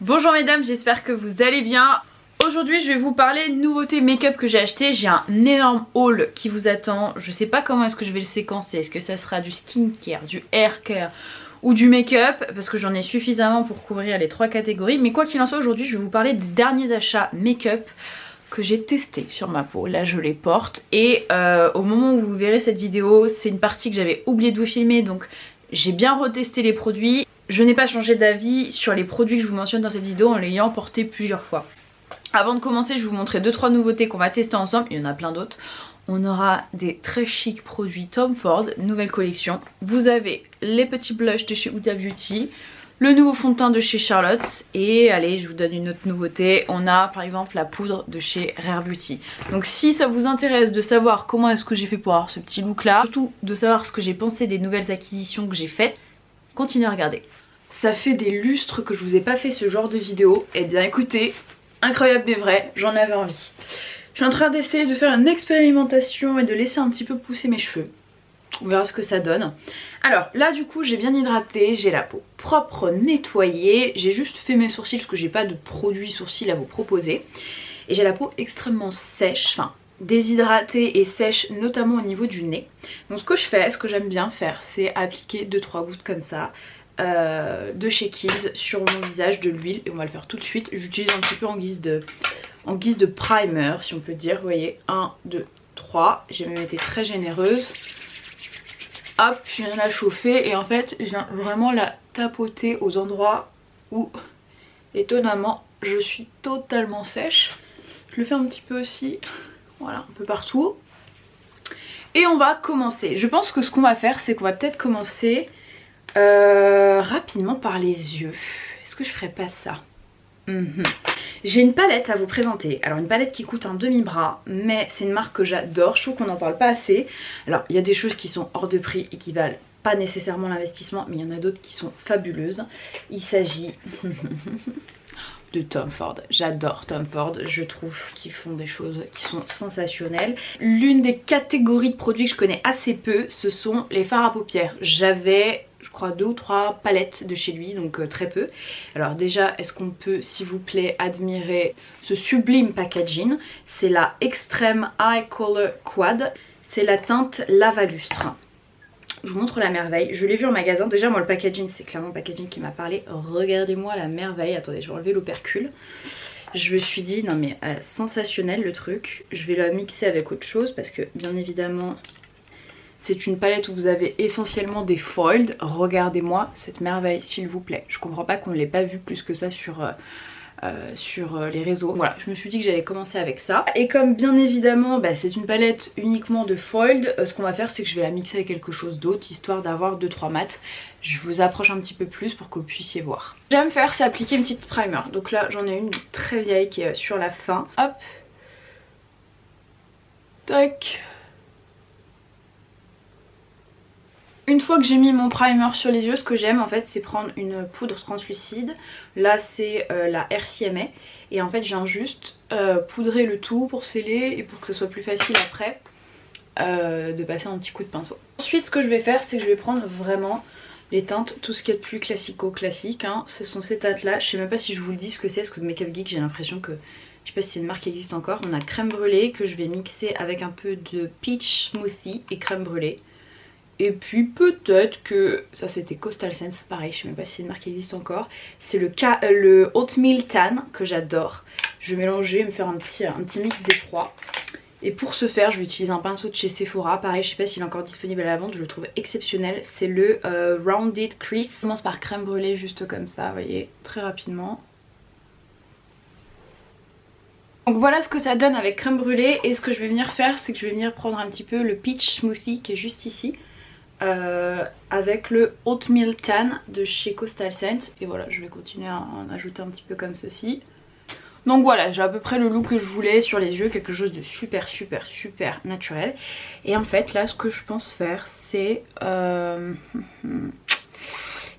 Bonjour mesdames, j'espère que vous allez bien. Aujourd'hui je vais vous parler de nouveautés make-up que j'ai acheté. J'ai un énorme haul qui vous attend. Je sais pas comment est-ce que je vais le séquencer. Est-ce que ça sera du skincare, du haircare ou du make-up, parce que j'en ai suffisamment pour couvrir les trois catégories. Mais quoi qu'il en soit, aujourd'hui je vais vous parler des derniers achats make-up que j'ai testé sur ma peau. Là je les porte et au moment où vous verrez cette vidéo, c'est une partie que j'avais oublié de vous filmer, donc j'ai bien retesté les produits. Je n'ai pas changé d'avis sur les produits que je vous mentionne dans cette vidéo en l'ayant porté plusieurs fois. Avant de commencer, je vais vous montrer 2-3 nouveautés qu'on va tester ensemble. Il y en a plein d'autres. On aura des très chics produits Tom Ford, nouvelle collection. Vous avez les petits blushs de chez Huda Beauty, le nouveau fond de teint de chez Charlotte. Et allez, je vous donne une autre nouveauté. On a par exemple la poudre de chez Rare Beauty. Donc si ça vous intéresse de savoir comment est-ce que j'ai fait pour avoir ce petit look là, surtout de savoir ce que j'ai pensé des nouvelles acquisitions que j'ai faites, continuez à regarder. Ça fait des lustres que je vous ai pas fait ce genre de vidéo. Et bien écoutez, incroyable mais vrai, j'en avais envie. Je suis en train d'essayer de faire une expérimentation et de laisser un petit peu pousser mes cheveux. On verra ce que ça donne. Alors là du coup j'ai bien hydraté, j'ai la peau propre, nettoyée. J'ai juste fait mes sourcils parce que j'ai pas de produit sourcils à vous proposer. Et j'ai la peau extrêmement sèche, enfin déshydratée et sèche, notamment au niveau du nez. Donc ce que je fais, ce que j'aime bien faire, c'est appliquer 2-3 gouttes comme ça de chez Kiehl's sur mon visage, de l'huile, et on va le faire tout de suite. J'utilise un petit peu en guise de primer, si on peut dire. Vous voyez, 1, 2, 3. J'ai même été très généreuse. Hop, je viens la chauffer et en fait je viens vraiment la tapoter aux endroits où étonnamment je suis totalement sèche. Je le fais un petit peu aussi, voilà, un peu partout. Et on va commencer. Je pense que ce qu'on va faire, c'est qu'on va peut-être commencer rapidement par les yeux. Est-ce que je ferais pas ça? J'ai une palette à vous présenter. Alors une palette qui coûte un demi-bras, mais c'est une marque que j'adore. Je trouve qu'on n'en parle pas assez. Alors il y a des choses qui sont hors de prix et qui valent pas nécessairement l'investissement, mais il y en a d'autres qui sont fabuleuses. Il s'agit de Tom Ford. J'adore Tom Ford, je trouve qu'ils font des choses qui sont sensationnelles. L'une des catégories de produits que je connais assez peu, ce sont les fards à paupières. J'avais, je crois, 2 ou 3 palettes de chez lui, donc très peu. Alors déjà, est-ce qu'on peut, s'il vous plaît, admirer ce sublime packaging? C'est la Extreme Eye Color Quad, c'est la teinte Lava Lustre. Je vous montre la merveille, je l'ai vu en magasin. Déjà moi le packaging, c'est clairement le packaging qui m'a parlé. Regardez-moi la merveille. Attendez, je vais enlever l'opercule. Je me suis dit non mais sensationnel le truc. Je vais la mixer avec autre chose parce que bien évidemment c'est une palette où vous avez essentiellement des foils. Regardez-moi cette merveille s'il vous plaît. Je comprends pas qu'on ne l'ait pas vu plus que ça sur les réseaux. Voilà, je me suis dit que j'allais commencer avec ça. Et comme bien évidemment c'est une palette uniquement de foiled, ce qu'on va faire c'est que je vais la mixer avec quelque chose d'autre, histoire d'avoir 2-3 mats. Je vous approche un petit peu plus pour que vous puissiez voir. J'aime faire c'est appliquer une petite primer. Donc là j'en ai une très vieille qui est sur la fin. Hop. Tac. Une fois que j'ai mis mon primer sur les yeux, ce que j'aime en fait c'est prendre une poudre translucide. Là c'est la RCMA et en fait je viens juste poudrer le tout pour sceller et pour que ce soit plus facile après de passer un petit coup de pinceau. Ensuite ce que je vais faire c'est que je vais prendre vraiment les teintes, tout ce qui est plus classico-classique hein. Ce sont ces teintes là, je sais même pas si je vous le dis ce que c'est, parce que Make Up Geek j'ai l'impression que, je sais pas si c'est une marque qui existe encore. On a crème brûlée que je vais mixer avec un peu de peach smoothie et crème brûlée. Et puis peut-être que, ça c'était Coastal Scents, pareil, je sais même pas si c'est une marque qui existe encore. C'est le Oatmeal Tan que j'adore. Je vais mélanger, me faire un petit mix des trois. Et pour ce faire, je vais utiliser un pinceau de chez Sephora. Pareil, je sais pas s'il est encore disponible à la vente, je le trouve exceptionnel. C'est le Rounded Crease. Je commence par crème brûlée juste comme ça, vous voyez, très rapidement. Donc voilà ce que ça donne avec crème brûlée. Et ce que je vais venir faire, c'est que je vais venir prendre un petit peu le Peach Smoothie qui est juste ici. Avec le Oatmeal Tan de chez Coastal Scents. Et voilà, je vais continuer à en ajouter un petit peu comme ceci. Donc voilà, j'ai à peu près le look que je voulais sur les yeux, quelque chose de super naturel. Et en fait là ce que je pense faire c'est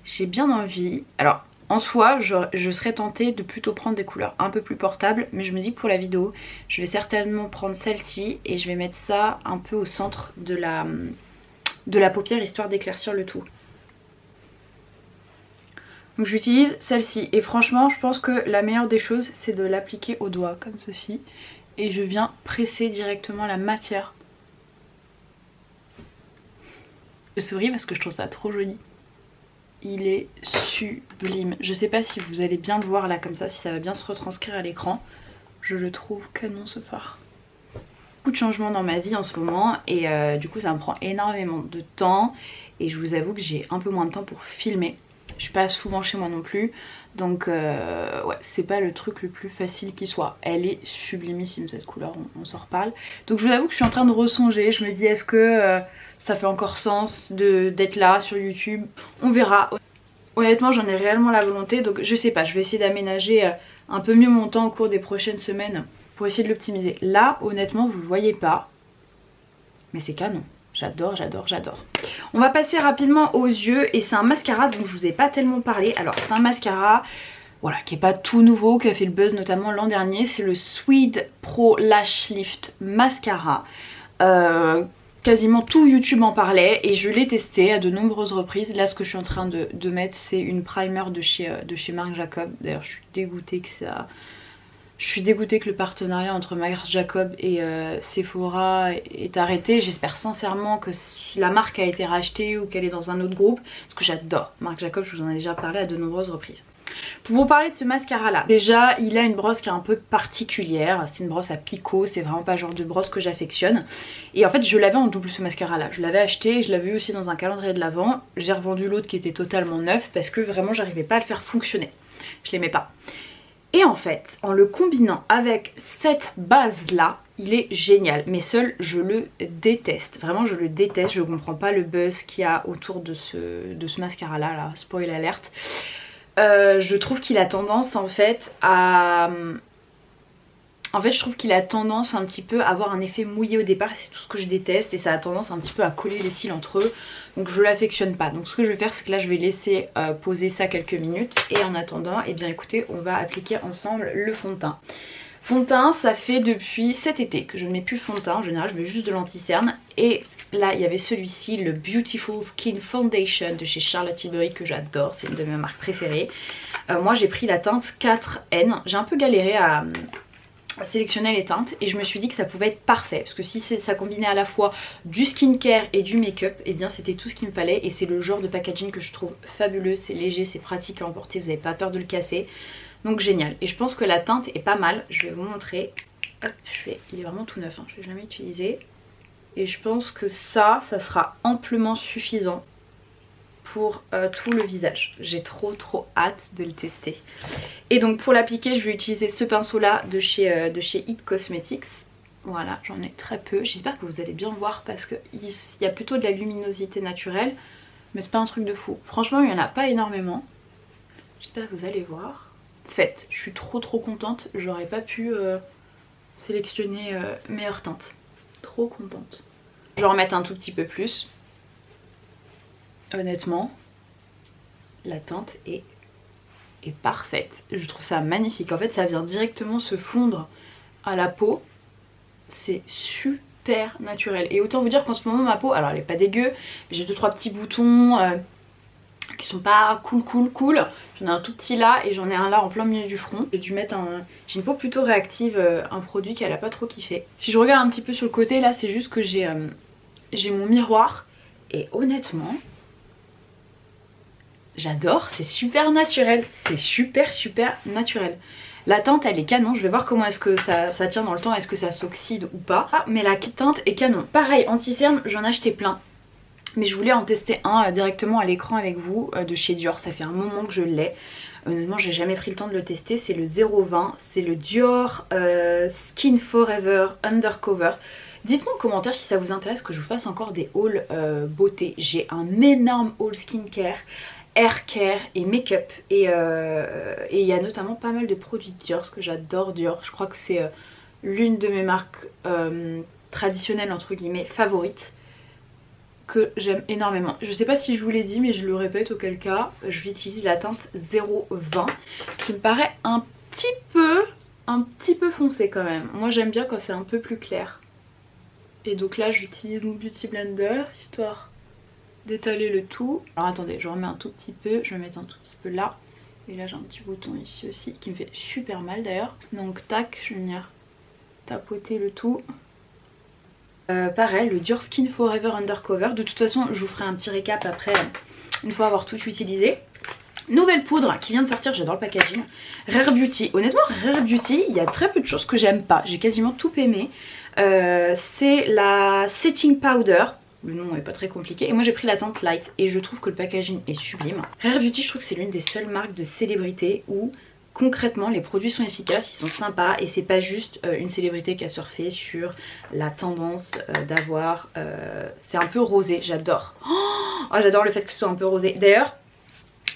j'ai bien envie, alors en soi je serais tentée de plutôt prendre des couleurs un peu plus portables, mais je me dis que pour la vidéo je vais certainement prendre celle-ci et je vais mettre ça un peu au centre de la paupière, histoire d'éclaircir le tout. Donc j'utilise celle-ci et franchement je pense que la meilleure des choses c'est de l'appliquer au doigt comme ceci. Et je viens presser directement la matière. Je souris parce que je trouve ça trop joli. Il est sublime. Je sais pas si vous allez bien le voir là comme ça, si ça va bien se retranscrire à l'écran. Je le trouve canon ce fard. Beaucoup de changements dans ma vie en ce moment et du coup ça me prend énormément de temps. Et je vous avoue que j'ai un peu moins de temps pour filmer. Je suis pas souvent chez moi non plus. Donc ouais, c'est pas le truc le plus facile qui soit. Elle est sublimissime cette couleur, on s'en reparle. Donc je vous avoue que je suis en train de ressonger. Je me dis est-ce que ça fait encore sens d'être là sur YouTube? On verra. Honnêtement j'en ai réellement la volonté. Donc je sais pas, je vais essayer d'aménager un peu mieux mon temps au cours des prochaines semaines pour essayer de l'optimiser. Là honnêtement vous le voyez pas, mais c'est canon. J'adore, j'adore, j'adore. On va passer rapidement aux yeux et c'est un mascara dont je vous ai pas tellement parlé. Alors c'est un mascara voilà, qui est pas tout nouveau, qui a fait le buzz notamment l'an dernier. C'est le Swede Pro Lash Lift Mascara. Quasiment tout YouTube en parlait et je l'ai testé à de nombreuses reprises. Là ce que je suis en train de mettre c'est une primer de chez Marc Jacob. D'ailleurs je suis dégoûtée que ça... Je suis dégoûtée que le partenariat entre Marc Jacob et Sephora est arrêté. J'espère sincèrement que la marque a été rachetée ou qu'elle est dans un autre groupe. Parce que j'adore Marc Jacob, je vous en ai déjà parlé à de nombreuses reprises. Pour vous parler de ce mascara là, déjà il a une brosse qui est un peu particulière. C'est une brosse à picot, c'est vraiment pas le genre de brosse que j'affectionne. Et en fait je l'avais en double ce mascara là. Je l'avais acheté, je l'avais eu aussi dans un calendrier de l'Avent. J'ai revendu l'autre qui était totalement neuf parce que vraiment j'arrivais pas à le faire fonctionner. Je l'aimais pas. Et en fait, en le combinant avec cette base-là, il est génial. Mais seul, je le déteste. Vraiment, je le déteste. Je comprends pas le buzz qu'il y a autour de ce mascara-là. Là, spoil alert. Je trouve qu'il a tendance, en fait, à... En fait, je trouve qu'il a tendance un petit peu à avoir un effet mouillé au départ. C'est tout ce que je déteste. Et ça a tendance un petit peu à coller les cils entre eux. Donc je l'affectionne pas. Donc ce que je vais faire c'est que là je vais laisser poser ça quelques minutes. Et en attendant, eh bien écoutez, on va appliquer ensemble le fond de teint. Fond de teint, ça fait depuis cet été que je ne mets plus fond de teint. En général je mets juste de l'anti-cerne. Et là il y avait celui-ci, le Beautiful Skin Foundation de chez Charlotte Tilbury que j'adore. C'est une de mes marques préférées. Moi j'ai pris la teinte 4N. J'ai un peu galéré à sélectionner les teintes et je me suis dit que ça pouvait être parfait parce que si ça combinait à la fois du skincare et du make-up, et bien c'était tout ce qu'il me fallait. Et c'est le genre de packaging que je trouve fabuleux, c'est léger, c'est pratique à emporter, vous n'avez pas peur de le casser, donc génial. Et je pense que la teinte est pas mal, je vais vous montrer. Hop, il est vraiment tout neuf, hein. Je l'ai jamais utilisé et je pense que ça sera amplement suffisant pour tout le visage. J'ai trop hâte de le tester. Et donc pour l'appliquer je vais utiliser ce pinceau là de chez It Cosmetics. Voilà, j'en ai très peu. J'espère que vous allez bien voir parce qu'il y a plutôt de la luminosité naturelle. Mais c'est pas un truc de fou. Franchement il n'y en a pas énormément. J'espère que vous allez voir. Faites, je suis trop contente. J'aurais pas pu sélectionner meilleure teinte. Trop contente. Je vais en remettre un tout petit peu plus. Honnêtement, la teinte est parfaite. Je trouve ça magnifique. En fait, ça vient directement se fondre à la peau. C'est super naturel. Et autant vous dire qu'en ce moment, ma peau, alors elle est pas dégueu, mais j'ai 2-3 petits boutons qui sont pas cool. J'en ai un tout petit là et j'en ai un là en plein milieu du front. J'ai dû mettre j'ai une peau plutôt réactive, un produit qu'elle a pas trop kiffé. Si je regarde un petit peu sur le côté, là, c'est juste que j'ai mon miroir. Et honnêtement... j'adore, c'est super naturel, c'est super naturel. La teinte elle est canon, je vais voir comment est-ce que ça tient dans le temps, est-ce que ça s'oxyde ou pas. Ah mais la teinte est canon. Pareil, anti-cerne, j'en ai acheté plein. Mais je voulais en tester un directement à l'écran avec vous de chez Dior, ça fait un moment que je l'ai. Honnêtement j'ai jamais pris le temps de le tester, c'est le 020, c'est le Dior Skin Forever Undercover. Dites-moi en commentaire si ça vous intéresse que je vous fasse encore des hauls beauté. J'ai un énorme haul skincare, hair care et make-up et il y a notamment pas mal de produits Dior parce que j'adore Dior. Je crois que c'est l'une de mes marques traditionnelles entre guillemets favorites que j'aime énormément. Je sais pas si je vous l'ai dit mais je le répète auquel cas, j'utilise la teinte 020 qui me paraît un petit peu foncé quand même. Moi j'aime bien quand c'est un peu plus clair. Et donc là j'utilise mon Beauty Blender histoire d'étaler le tout. Alors attendez, je remets un tout petit peu, je vais mettre un tout petit peu là. Et là j'ai un petit bouton ici aussi qui me fait super mal d'ailleurs. Donc tac, je vais venir tapoter le tout. Pareil, le Dior Skin Forever Undercover. De toute façon je vous ferai un petit récap après une fois avoir tout utilisé. Nouvelle poudre qui vient de sortir, j'adore le packaging. Rare Beauty. Honnêtement Rare Beauty, il y a très peu de choses que j'aime pas. J'ai quasiment tout aimé. C'est la Setting Powder. Le nom est pas très compliqué. Et moi j'ai pris la teinte light et je trouve que le packaging est sublime. Rare Beauty, je trouve que c'est l'une des seules marques de célébrité où concrètement les produits sont efficaces, ils sont sympas et c'est pas juste une célébrité qui a surfé sur la tendance d'avoir... c'est un peu rosé, j'adore. Oh, j'adore le fait que ce soit un peu rosé. D'ailleurs,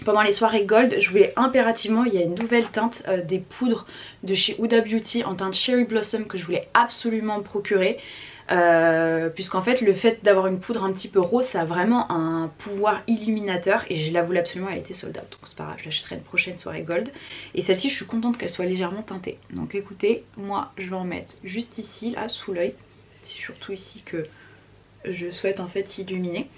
pendant les soirées gold, je voulais impérativement, il y a une nouvelle teinte des poudres de chez Huda Beauty en teinte Cherry Blossom que je voulais absolument me procurer. Puisqu'en fait le fait d'avoir une poudre un petit peu rose ça a vraiment un pouvoir illuminateur et je la voulais absolument, elle était sold out donc c'est pas grave, je l'achèterai une prochaine soirée gold. Et celle-ci je suis contente qu'elle soit légèrement teintée. Donc écoutez, moi je vais en mettre juste ici là sous l'œil, c'est surtout ici que je souhaite en fait illuminer.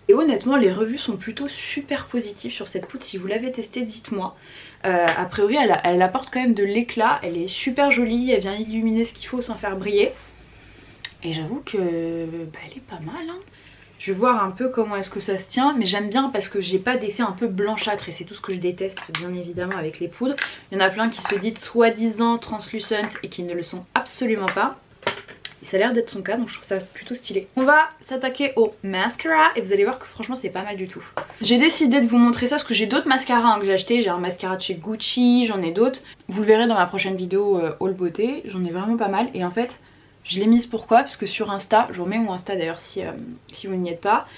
Et honnêtement les revues sont plutôt super positives sur cette poudre, si vous l'avez testée dites-moi. A priori elle apporte quand même de l'éclat, elle est super jolie, elle vient illuminer ce qu'il faut sans faire briller. Et j'avoue que elle est pas mal hein. Je vais voir un peu comment est-ce que ça se tient. Mais j'aime bien parce que j'ai pas d'effet un peu blanchâtre. Et c'est tout ce que je déteste bien évidemment avec les poudres. Il y en a plein qui se disent soi-disant translucent et qui ne le sont absolument pas. Et ça a l'air d'être son cas donc je trouve ça plutôt stylé. On va s'attaquer au mascara et vous allez voir que franchement c'est pas mal du tout. J'ai décidé de vous montrer ça parce que j'ai d'autres mascaras hein, que j'ai acheté. J'ai un mascara de chez Gucci, j'en ai d'autres. Vous le verrez dans ma prochaine vidéo haul beauté. J'en ai vraiment pas mal et en fait... Je l'ai mise pourquoi? Parce que sur Insta, je vous remets mon Insta d'ailleurs si vous n'y êtes pas.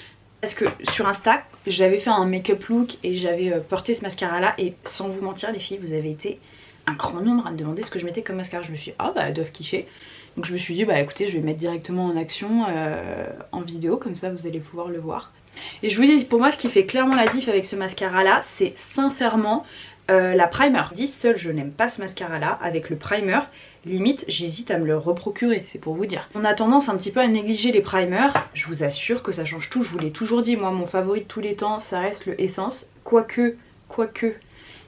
Parce que sur Insta, j'avais fait un make-up look et j'avais porté ce mascara là. Et sans vous mentir les filles, vous avez été un grand nombre à me demander ce que je mettais comme mascara. Je me suis dit, ah bah elles doivent kiffer. Donc je me suis dit, bah écoutez, je vais mettre directement en action en vidéo. Comme ça vous allez pouvoir le voir. Et je vous dis, pour moi ce qui fait clairement la diff avec ce mascara là, c'est sincèrement la primer. Je dis seul je n'aime pas ce mascara là. Avec le primer, limite j'hésite à me le reprocurer, c'est pour vous dire. On a tendance un petit peu à négliger les primers. Je vous assure que ça change tout, je vous l'ai toujours dit. Moi mon favori de tous les temps ça reste le Essence. Quoique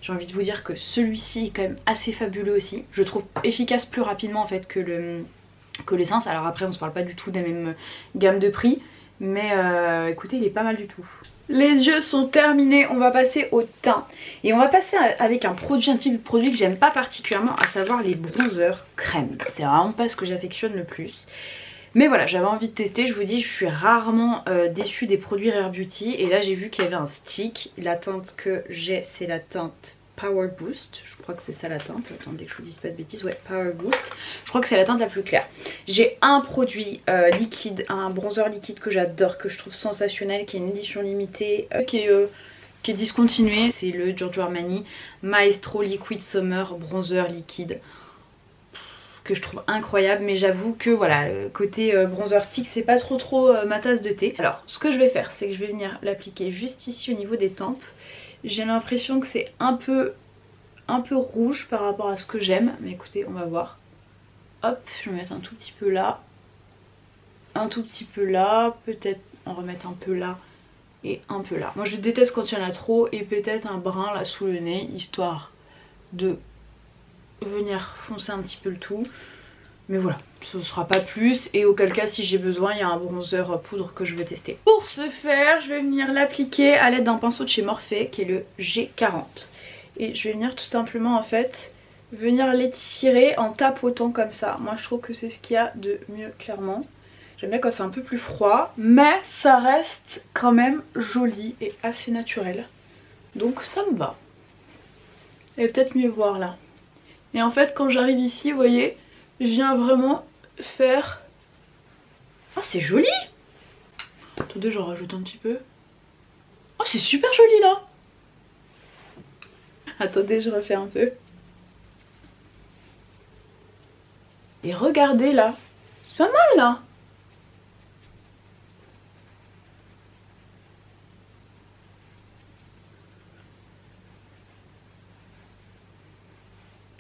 j'ai envie de vous dire que celui-ci est quand même assez fabuleux aussi. Je trouve efficace plus rapidement en fait que l'Essence. Alors après on se parle pas du tout de la même gamme de prix. Mais écoutez il est pas mal du tout. Les yeux sont terminés, on va passer au teint. Et on va passer avec un type de produit que j'aime pas particulièrement, à savoir les bronzers crème. C'est vraiment pas ce que j'affectionne le plus. Mais voilà, j'avais envie de tester, je vous dis, je suis rarement déçue des produits Rare Beauty. Et là j'ai vu qu'il y avait un stick. La teinte que j'ai c'est la teinte Power Boost. Je crois que c'est ça la teinte. Attendez que je vous dise pas de bêtises. Ouais, Power Boost. Je crois que c'est la teinte la plus claire. J'ai un produit liquide, un bronzer liquide que j'adore, que je trouve sensationnel, qui est une édition limitée, qui est discontinué. C'est le Giorgio Armani Maestro Liquid Summer Bronzer liquide. Que je trouve incroyable, mais j'avoue que voilà, côté bronzer stick c'est pas trop ma tasse de thé. Alors ce que je vais faire c'est que je vais venir l'appliquer juste ici au niveau des tempes. J'ai l'impression que c'est un peu rouge par rapport à ce que j'aime, mais écoutez on va voir. Hop, je vais mettre un tout petit peu là, un tout petit peu là, peut-être en remettre un peu là et un peu là. Moi je déteste quand il y en a trop, et peut-être un brin là sous le nez histoire de venir foncer un petit peu le tout. Mais voilà, ce sera pas plus, et auquel cas si j'ai besoin il y a un bronzer poudre que je vais tester. Pour ce faire je vais venir l'appliquer à l'aide d'un pinceau de chez Morphe qui est le G40. Et je vais venir tout simplement en fait venir l'étirer en tapotant comme ça. Moi je trouve que c'est ce qu'il y a de mieux clairement. J'aime bien quand c'est un peu plus froid, mais ça reste quand même joli et assez naturel. Donc ça me va. Et peut-être mieux voir là. Et en fait quand j'arrive ici vous voyez, je viens vraiment faire... Ah c'est joli. Attendez j'en rajoute un petit peu. Oh c'est super joli là. Attendez je refais un peu. Et regardez là. C'est pas mal là.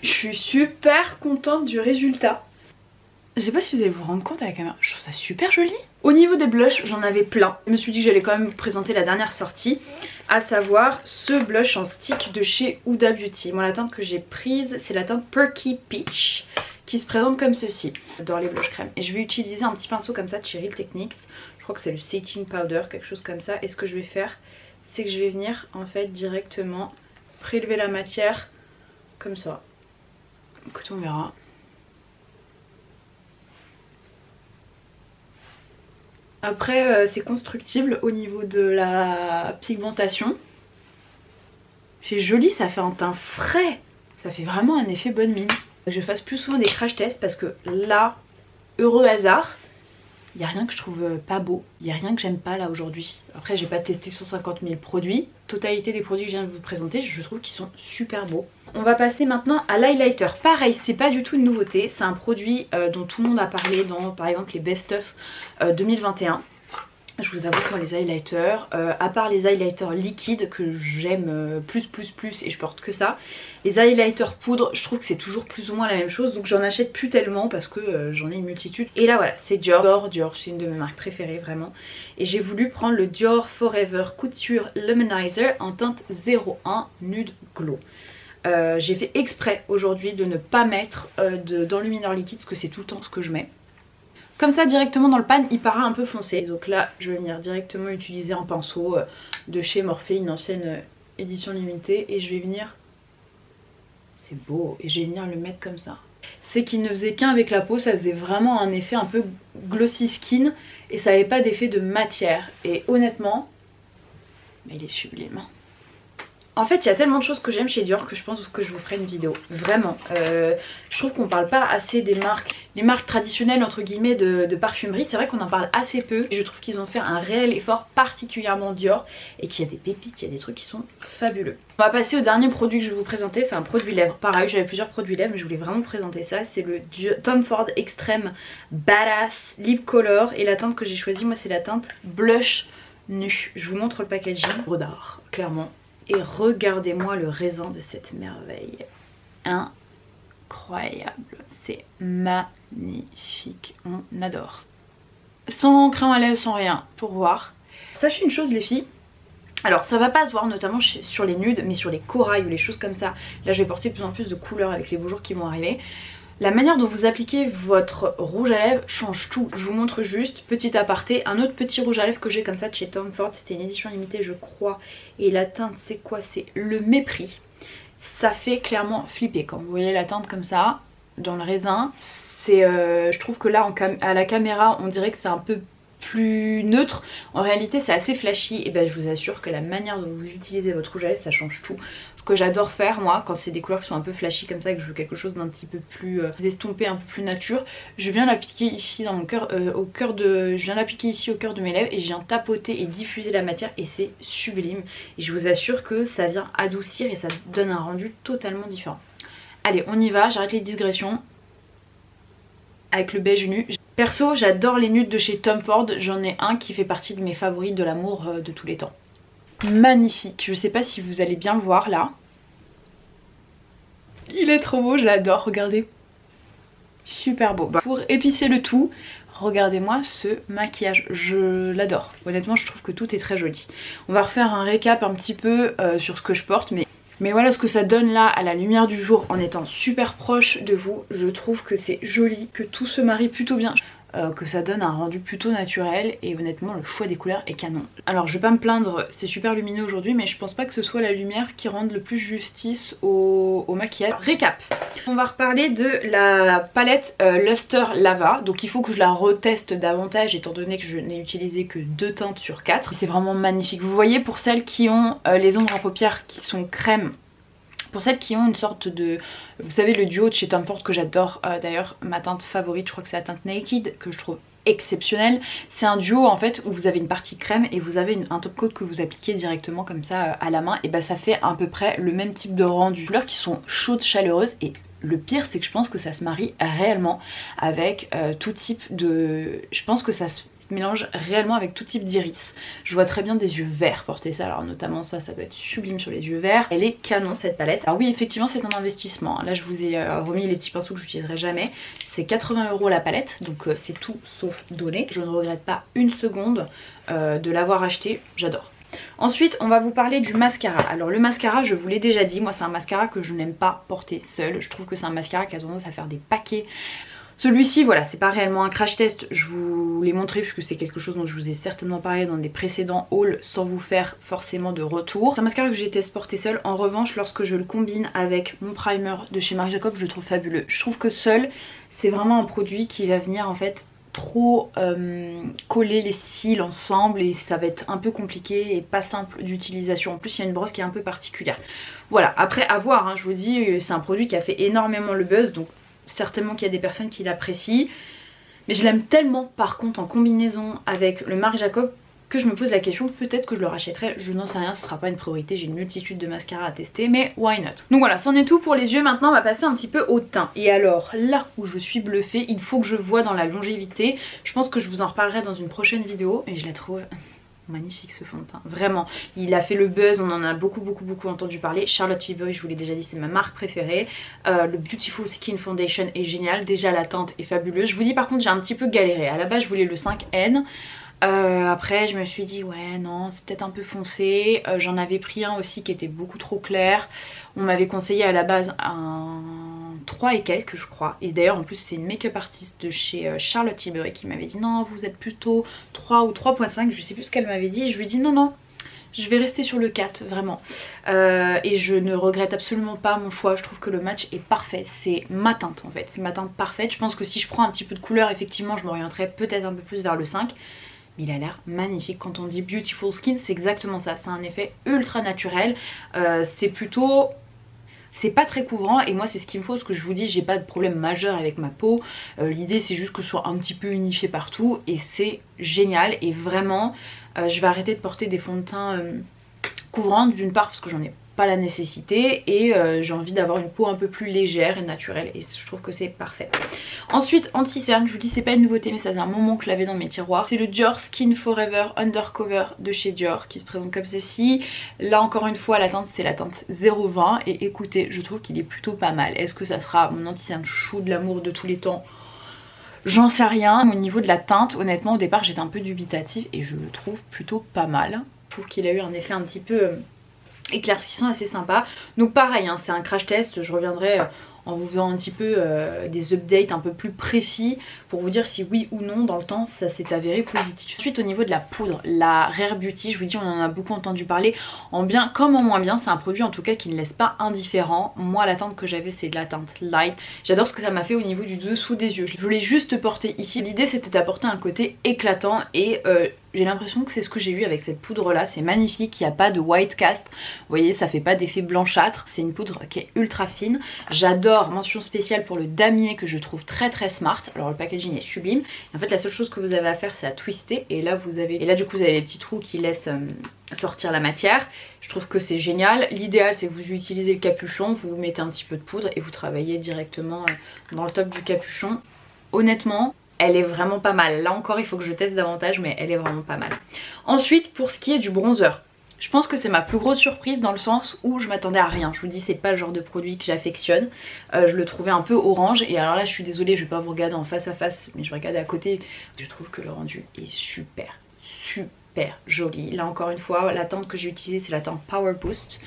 Je suis super contente du résultat. Je sais pas si vous allez vous rendre compte à la caméra, je trouve ça super joli. Au niveau des blushs, j'en avais plein. Je me suis dit que j'allais quand même vous présenter la dernière sortie, à savoir ce blush en stick de chez Huda Beauty. Moi la teinte que j'ai prise, c'est la teinte Perky Peach, qui se présente comme ceci dans les blush crème. Et je vais utiliser un petit pinceau comme ça de chez Real Techniques. Je crois que c'est le Setting Powder, quelque chose comme ça. Et ce que je vais faire, c'est que je vais venir en fait directement prélever la matière comme ça. Écoute, on verra. Après c'est constructible au niveau de la pigmentation. C'est joli, ça fait un teint frais. Ça fait vraiment un effet bonne mine. Je fasse plus souvent des crash tests parce que là, heureux hasard, il n'y a rien que je trouve pas beau. Il n'y a rien que j'aime pas là aujourd'hui. Après j'ai pas testé 150 000 produits. Totalité des produits que je viens de vous présenter, je trouve qu'ils sont super beaux. On va passer maintenant à l'highlighter. Pareil, c'est pas du tout une nouveauté. C'est un produit dont tout le monde a parlé dans par exemple les best-of 2021. Je vous avoue que moi les highlighters, à part les highlighters liquides que j'aime plus et je porte que ça, les highlighters poudre, je trouve que c'est toujours plus ou moins la même chose, donc j'en achète plus tellement parce que j'en ai une multitude. Et là voilà, c'est Dior, c'est une de mes marques préférées vraiment. Et j'ai voulu prendre le Dior Forever Couture Luminizer en teinte 01 Nude Glow. J'ai fait exprès aujourd'hui de ne pas mettre d'enlumineur liquide parce que c'est tout le temps ce que je mets. Comme ça directement dans le pan il paraît un peu foncé. Donc là je vais venir directement utiliser un pinceau de chez Morphe, une ancienne édition limitée. Et je vais venir, c'est beau, et je vais venir le mettre comme ça. C'est qu'il ne faisait qu'un avec la peau, ça faisait vraiment un effet un peu glossy skin. Et ça n'avait pas d'effet de matière. Et honnêtement, mais il est sublime. En fait il y a tellement de choses que j'aime chez Dior que je pense que je vous ferai une vidéo. Vraiment. Je trouve qu'on parle pas assez des marques, les marques traditionnelles entre guillemets de parfumerie. C'est vrai qu'on en parle assez peu. Et je trouve qu'ils ont fait un réel effort, particulièrement Dior. Et qu'il y a des pépites, il y a des trucs qui sont fabuleux. On va passer au dernier produit que je vais vous présenter. C'est un produit lèvres. Pareil, j'avais plusieurs produits lèvres mais je voulais vraiment vous présenter ça. C'est le Tom Ford Extreme Badass Lip Color. Et la teinte que j'ai choisie moi c'est la teinte Blush Nu. Je vous montre le packaging. D'art, clairement. Et regardez-moi le raisin de cette merveille. Incroyable. C'est magnifique. On adore. Sans crème à lèvres, sans rien. Pour voir. Sachez une chose les filles. Alors ça va pas se voir notamment sur les nudes. Mais sur les corails ou les choses comme ça. Là je vais porter de plus en plus de couleurs avec les beaux jours qui vont arriver. La manière dont vous appliquez votre rouge à lèvres change tout. Je vous montre juste, petit aparté, un autre petit rouge à lèvres que j'ai comme ça de chez Tom Ford. C'était une édition limitée je crois. Et la teinte c'est quoi? C'est le mépris. Ça fait clairement flipper quand vous voyez la teinte comme ça, dans le raisin. Je trouve que là à la caméra on dirait que c'est un peu plus neutre. En réalité c'est assez flashy. Et ben je vous assure que la manière dont vous utilisez votre rouge à lèvres ça change tout. Ce que j'adore faire moi quand c'est des couleurs qui sont un peu flashy comme ça et que je veux quelque chose d'un petit peu plus estompé, un peu plus nature, je viens l'appliquer ici dans mon cœur, je viens l'appliquer ici au cœur de mes lèvres et je viens tapoter et diffuser la matière et c'est sublime. Et je vous assure que ça vient adoucir et ça donne un rendu totalement différent. Allez on y va, j'arrête les digressions avec le beige nu. Perso j'adore les nudes de chez Tom Ford, j'en ai un qui fait partie de mes favoris de l'amour de tous les temps. Magnifique, je sais pas si vous allez bien le voir là. Il est trop beau, je l'adore, regardez. Super beau. Pour épicer le tout, regardez-moi ce maquillage, je l'adore. Honnêtement je trouve que tout est très joli. On va refaire un récap un petit peu sur ce que je porte mais voilà ce que ça donne là à la lumière du jour en étant super proche de vous. Je trouve que c'est joli, que tout se marie plutôt bien. Que ça donne un rendu plutôt naturel et honnêtement le choix des couleurs est canon. Alors je vais pas me plaindre, c'est super lumineux aujourd'hui mais je pense pas que ce soit la lumière qui rende le plus justice au maquillage. Récap, on va reparler de la palette Luster Lava, donc il faut que je la reteste davantage étant donné que je n'ai utilisé que 2 teintes sur 4. C'est vraiment magnifique, vous voyez pour celles qui ont les ombres à paupières qui sont crème. Pour celles qui ont une sorte de... Vous savez le duo de chez Tom Ford que j'adore, d'ailleurs ma teinte favorite je crois que c'est la teinte Naked que je trouve exceptionnelle. C'est un duo en fait où vous avez une partie crème et vous avez un top coat que vous appliquez directement comme ça à la main. Et bah ça fait à peu près le même type de rendu. Les couleurs qui sont chaudes, chaleureuses et le pire c'est que je pense que ça se marie réellement avec tout type de... Je pense que ça se... mélange réellement avec tout type d'iris. Je vois très bien des yeux verts porter ça, alors notamment ça doit être sublime sur les yeux verts. Elle est canon cette palette. Alors oui, effectivement c'est un investissement. Là je vous ai remis les petits pinceaux que j'utiliserai jamais. C'est 80 € la palette, donc c'est tout sauf donné. Je ne regrette pas une seconde de l'avoir acheté, j'adore. Ensuite on va vous parler du mascara. Alors le mascara, je vous l'ai déjà dit, moi c'est un mascara que je n'aime pas porter seul. Je trouve que c'est un mascara qui a tendance à faire des paquets. Celui-ci, voilà, c'est pas réellement un crash test, je vous l'ai montré puisque c'est quelque chose dont je vous ai certainement parlé dans des précédents hauls sans vous faire forcément de retour. C'est un mascara que j'ai testé porter seul. En revanche, lorsque je le combine avec mon primer de chez Marc Jacobs, je le trouve fabuleux. Je trouve que seul, c'est vraiment un produit qui va venir en fait trop coller les cils ensemble et ça va être un peu compliqué et pas simple d'utilisation. En plus il y a une brosse qui est un peu particulière. Voilà, après à voir, hein, je vous dis, c'est un produit qui a fait énormément le buzz, donc certainement qu'il y a des personnes qui l'apprécient. Mais je l'aime tellement par contre en combinaison avec le Marc Jacobs que je me pose la question, peut-être que je le rachèterai, je n'en sais rien, ce sera pas une priorité, j'ai une multitude de mascaras à tester, mais why not. Donc voilà, c'en est tout pour les yeux. Maintenant on va passer un petit peu au teint. Et alors là où je suis bluffée, il faut que je vois dans la longévité. Je pense que je vous en reparlerai dans une prochaine vidéo, et je la trouve magnifique ce fond de teint, vraiment. Il a fait le buzz, on en a beaucoup entendu parler. Charlotte Tilbury, je vous l'ai déjà dit, c'est ma marque préférée. Le Beautiful Skin Foundation est génial, déjà la teinte est fabuleuse. Je vous dis par contre j'ai un petit peu galéré, à la base je voulais le 5N. Après je me suis dit ouais non c'est peut-être un peu foncé, j'en avais pris un aussi qui était beaucoup trop clair. On m'avait conseillé à la base un 3 et quelques je crois, et d'ailleurs en plus c'est une make-up artiste de chez Charlotte Tilbury qui m'avait dit non vous êtes plutôt 3 ou 3.5, je sais plus ce qu'elle m'avait dit, et je lui ai dit non je vais rester sur le 4 vraiment, et je ne regrette absolument pas mon choix. Je trouve que le match est parfait, c'est ma teinte en fait, c'est ma teinte parfaite. Je pense que si je prends un petit peu de couleur effectivement je m'orienterai peut-être un peu plus vers le 5. Mais il a l'air magnifique. Quand on dit Beautiful Skin, c'est exactement ça. C'est un effet ultra naturel. C'est plutôt... c'est pas très couvrant et moi c'est ce qu'il me faut, parce que je vous dis j'ai pas de problème majeur avec ma peau. L'idée c'est juste que ce soit un petit peu unifié partout et c'est génial. Et vraiment je vais arrêter de porter des fonds de teint couvrants, d'une part parce que j'en ai pas la nécessité et j'ai envie d'avoir une peau un peu plus légère et naturelle, et je trouve que c'est parfait. Ensuite anti-cerne, je vous dis c'est pas une nouveauté mais ça faisait un moment que je l'avais dans mes tiroirs. C'est le Dior Skin Forever Undercover de chez Dior qui se présente comme ceci. Là encore une fois la teinte c'est la teinte 020 et écoutez je trouve qu'il est plutôt pas mal. Est-ce que ça sera mon anti-cerne chou de l'amour de tous les temps? J'en sais rien. Au niveau de la teinte honnêtement au départ j'étais un peu dubitative et je le trouve plutôt pas mal. Je trouve qu'il a eu un effet un petit peu éclaircissant assez sympa. Donc pareil hein, c'est un crash test, je reviendrai en vous faisant un petit peu des updates un peu plus précis pour vous dire si oui ou non dans le temps ça s'est avéré positif. Ensuite au niveau de la poudre, la Rare Beauty, je vous dis on en a beaucoup entendu parler en bien comme en moins bien. C'est un produit en tout cas qui ne laisse pas indifférent. Moi la teinte que j'avais c'est de la teinte light. J'adore ce que ça m'a fait au niveau du dessous des yeux. Je voulais juste porter ici. L'idée c'était d'apporter un côté éclatant et j'ai l'impression que c'est ce que j'ai eu avec cette poudre là. C'est magnifique, il n'y a pas de white cast, vous voyez ça fait pas d'effet blanchâtre. C'est une poudre qui est ultra fine. J'adore, mention spéciale pour le damier que je trouve très smart. Alors le packaging est sublime. En fait la seule chose que vous avez à faire c'est à twister et là vous avez, et là du coup vous avez les petits trous qui laissent sortir la matière. Je trouve que c'est génial. L'idéal c'est que vous utilisez le capuchon, vous mettez un petit peu de poudre et vous travaillez directement dans le top du capuchon. Honnêtement elle est vraiment pas mal. Là encore il faut que je teste davantage mais elle est vraiment pas mal. Ensuite pour ce qui est du bronzer, je pense que c'est ma plus grosse surprise dans le sens où je m'attendais à rien. Je vous dis c'est pas le genre de produit que j'affectionne. Je le trouvais un peu orange et alors là je suis désolée je vais pas vous regarder en face à face mais je vais regarder à côté. Je trouve que le rendu est super joli. Là encore une fois la teinte que j'ai utilisée c'est la teinte Power Boost.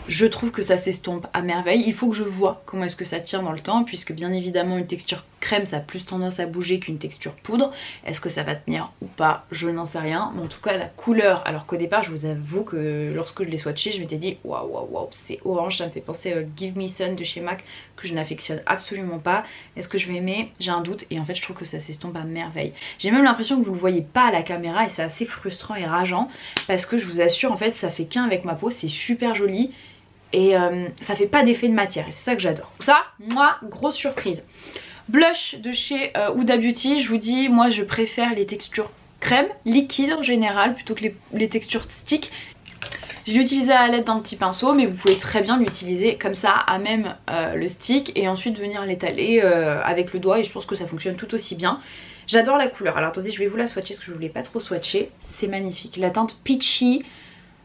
Je trouve que ça s'estompe à merveille. Il faut que je vois comment est-ce que ça tire dans le temps puisque bien évidemment une texture crème ça a plus tendance à bouger qu'une texture poudre. Est-ce que ça va tenir ou pas, je n'en sais rien, mais en tout cas la couleur, alors qu'au départ je vous avoue que lorsque je l'ai swatché je m'étais dit waouh c'est orange, ça me fait penser à Give Me Sun de chez MAC que je n'affectionne absolument pas. Est-ce que je vais aimer? J'ai un doute et en fait je trouve que ça s'estompe à merveille. J'ai même l'impression que vous ne le voyez pas à la caméra et c'est assez frustrant et rageant parce que je vous assure en fait ça fait qu'un avec ma peau, c'est super joli. Et ça fait pas d'effet de matière et c'est ça que j'adore. Ça, moi, grosse surprise. Blush de chez Huda Beauty, je vous dis, moi je préfère les textures crème, liquide en général, plutôt que les textures stick. Je l'ai utilisé à l'aide d'un petit pinceau, mais vous pouvez très bien l'utiliser comme ça à même le stick et ensuite venir l'étaler avec le doigt, et je pense que ça fonctionne tout aussi bien. J'adore la couleur. Alors attendez, je vais vous la swatcher parce que je voulais pas trop swatcher. C'est magnifique. La teinte peachy.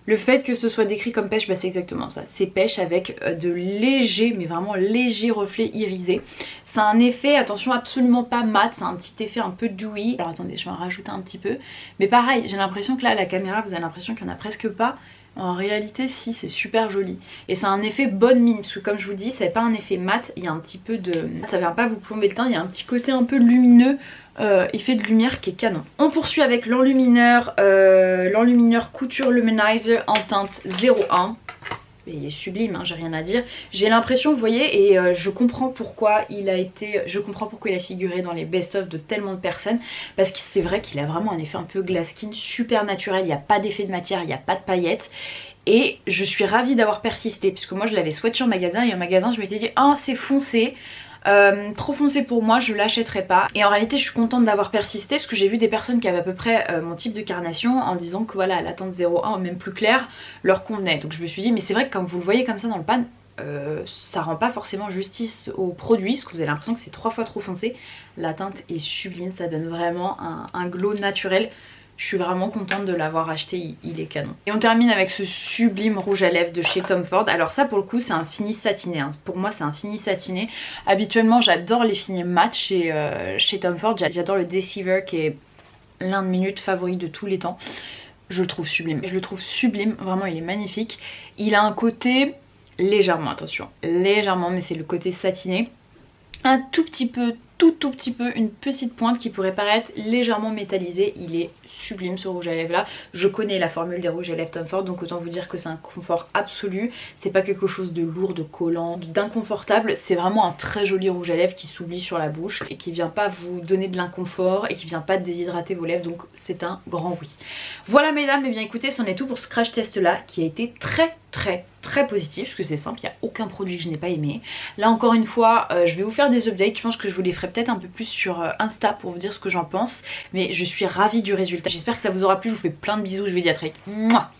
Le fait que ce soit décrit comme pêche, bah c'est exactement ça. C'est pêche avec de légers, mais vraiment légers reflets irisés. C'est un effet, attention, absolument pas mat. C'est un petit effet un peu dewy. Alors attendez, je vais en rajouter un petit peu. Mais pareil, j'ai l'impression que là, la caméra, vous avez l'impression qu'il n'y en a presque pas. En réalité, si, c'est super joli. Et c'est un effet bonne mine, parce que comme je vous dis, c'est pas un effet mat. Il y a un petit peu de... Ça vient pas vous plomber le teint, il y a un petit côté un peu lumineux. Effet de lumière qui est canon. On poursuit avec l'enlumineur Couture Luminizer en teinte 01. Il est sublime, hein, j'ai rien à dire. J'ai l'impression, vous voyez, et je comprends pourquoi il a figuré dans les best-of de tellement de personnes, parce que c'est vrai qu'il a vraiment un effet un peu glass skin, super naturel. Il n'y a pas d'effet de matière, il n'y a pas de paillettes. Et je suis ravie d'avoir persisté, puisque moi je l'avais swatché en magasin, et en magasin je m'étais dit ah c'est foncé. Trop foncé pour moi, je l'achèterai pas. Et en réalité je suis contente d'avoir persisté, parce que j'ai vu des personnes qui avaient à peu près mon type de carnation, en disant que voilà, la teinte 01 même plus claire leur convenait. Donc je me suis dit mais c'est vrai que quand vous le voyez comme ça dans le pan, ça rend pas forcément justice au produit, parce que vous avez l'impression que c'est 3 fois trop foncé. La teinte est sublime, ça donne vraiment un glow naturel. Je suis vraiment contente de l'avoir acheté, il est canon. Et on termine avec ce sublime rouge à lèvres de chez Tom Ford. Alors ça pour le coup c'est un fini satiné, hein. Pour moi c'est un fini satiné. Habituellement j'adore les finis mat chez Tom Ford. J'adore le Deceiver qui est l'un de mes nudes favoris de tous les temps. Je le trouve sublime. Je le trouve sublime, vraiment il est magnifique. Il a un côté légèrement, attention, légèrement, mais c'est le côté satiné. Un tout petit peu, tout petit peu, une petite pointe qui pourrait paraître légèrement métallisée. Il est sublime ce rouge à lèvres là. Je connais la formule des rouges à lèvres Tom Ford, donc autant vous dire que c'est un confort absolu. C'est pas quelque chose de lourd, de collant, d'inconfortable. C'est vraiment un très joli rouge à lèvres qui s'oublie sur la bouche et qui vient pas vous donner de l'inconfort et qui vient pas déshydrater vos lèvres, donc c'est un grand oui. Voilà mesdames, et bien écoutez, c'en est tout pour ce crash test là qui a été très positif, parce que c'est simple, il n'y a aucun produit que je n'ai pas aimé. Là encore une fois, je vais vous faire des updates, je pense que je vous les ferai peut-être un peu plus sur Insta pour vous dire ce que j'en pense, mais je suis ravie du résultat. J'espère que ça vous aura plu, je vous fais plein de bisous, je vous dis à très vite. Mouah.